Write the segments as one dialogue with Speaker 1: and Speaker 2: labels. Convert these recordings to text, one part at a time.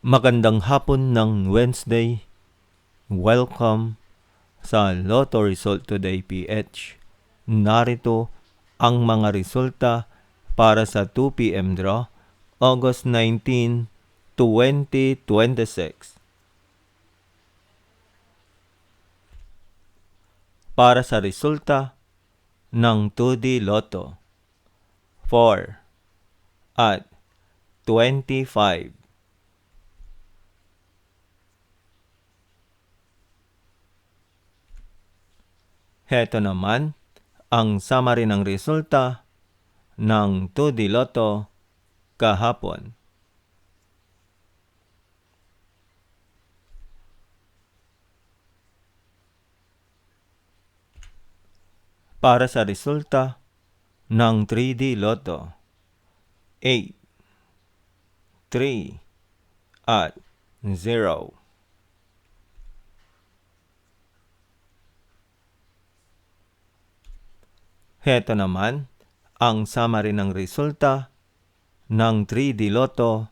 Speaker 1: Magandang hapon ng Wednesday. Welcome sa Lotto Result Today PH. Narito ang mga resulta para sa 2 p.m. draw, August 19, 2026. Para sa resulta ng 2D Lotto, 4 at 25. Heto naman ang summary ng resulta ng 2D Lotto kahapon. Para sa resulta ng 3D Lotto, 8, 3 at 0. Heto naman ang summary ng resulta ng 3D Lotto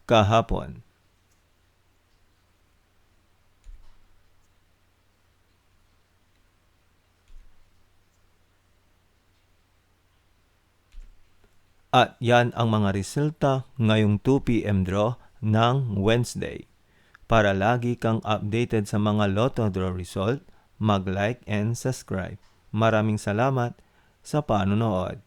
Speaker 1: kahapon. At yan ang mga resulta ngayong 2 p.m. draw ng Wednesday. Para lagi kang updated sa mga Lotto draw result, mag-like and subscribe. Maraming salamat sa panonood.